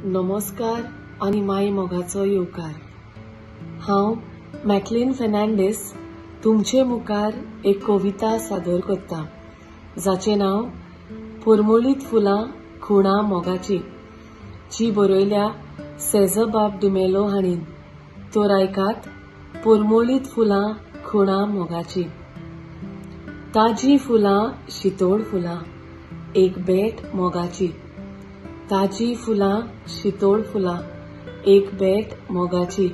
नमस्कार आणि माय मोगाचो येवकार। हांव मॅकलीन फेर्नांडीस तुमचे मुखार एक कविता सादर करता, जाचे नाव पोरमोळीत फुलां खुणा मोगाची, जी बरयल्या सेझर बाब डी मेलो हाणीन। तर आयकात पोरमोळीत फुलां खुणा मोगाची। ताजी फुलां शितोळ फुलां एक बेट मोगाची, ताजी फुलां शितोळ फुलां एक बेट मोगाची।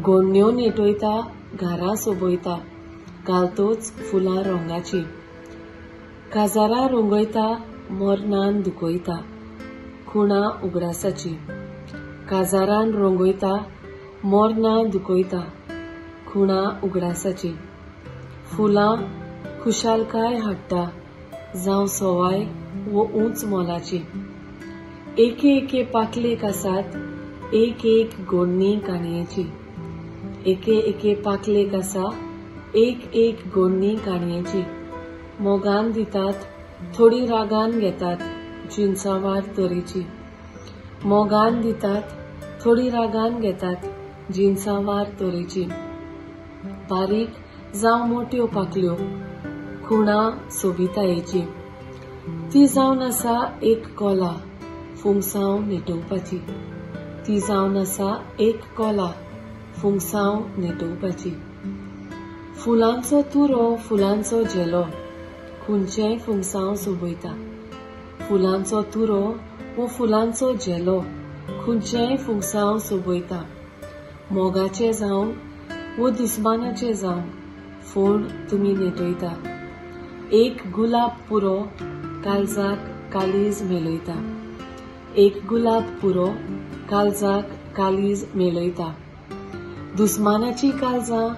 गोडण्यो नेटयता घरां सोबयता घालतोच फुलां रंगाची। काजारां रंगयता मोरनान दुखयता खुणा उगडासाची। काजारान रंगयता मोरनां दुखयता खुणा उगडासाची। फुलां खुशालकाय हाडटा जावं सवाय वो उंच मोलाची। एके एके पाकलेक आसात एक एक गोडणी काणयेची। एके एके पाकलेक आसा एक एक गोडणी काणयेची। मोगान दितात थोडी रागान घेतात जिनसावार तरेची। मोगान दितात थोडी रागान घेतात जिनसावार तरेची। बारीक जावं मोठ्यो पाकल्यो खुणा सोबितायेची। ती जावन आसा एक कोला फुंगसांव नेटोवपाची। ती जावन आसा एक कोला फुंगसांव नेटोवपाची। फुलांचो तुरो फुलांचो झेलो खुंचेय फुंगसांव सोबयता। फुलांचो तुरो वो फुलांचो झेलो खुंचेय फुंगसांव सोबयता। मोगाचे जावं वो दुस्मानाचे जावं फोंड तुमी नेटयता। एक गुलाब पुरो काळजाक काळीज मेलयता। एक गुलाब पुरो काळजाक काळीज मेलयता। दुस्मानाची काळजां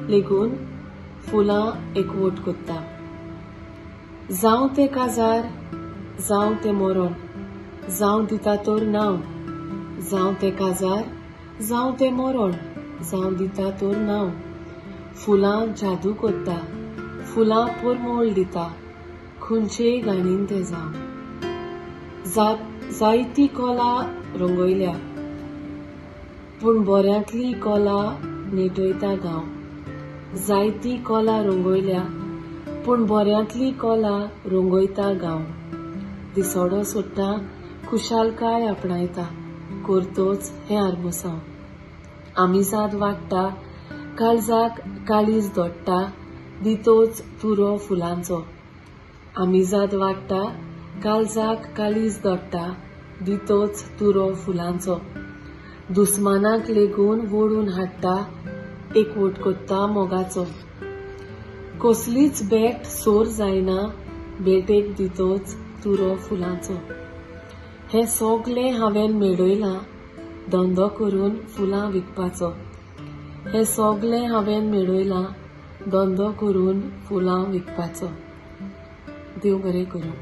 लेगून फुलां एकवट कोत्ता। जावं ते काजार जावं ते मोरण जावं दिता तर नांव। जावं ते काजार जावं ते मोरण जावं दिता तर नांव। फुलां जादू कोत्ता फुलां पोरमोळ दिता खुंचेय घाणीन ते जावं। जायती कोला रंगयल्या पूण बऱ्यांतली कोला नेटयता गांव। जायती कोला रंगयल्या पूण बऱ्यांतली कोला रंगयता गांव। दिसोडो सोडटा खुशालकाय आपणायता करतोच हें आर्मुसांव। आमिजाद वाडटा काळजाक काळीज दोडटा दितोच तुरो फुलांचो। आमिजाद वाडटा काळजाक काळीज दोडटा दितोच तुरो फुलांचो। दुस्मानाक लेगून वोडून हाडटा एकवट कोत्ता मोगाचो। कसलीच बेट सोर जायना बेटेक दितोच तुरो फुलांचो। हें सोगलें हांवें मेळयलां धंदो करून फुलां विकपाचो। हें सोगलें हांवें मेळयलां धंदो करून फुलां विकपाचो। देव बरें करूं।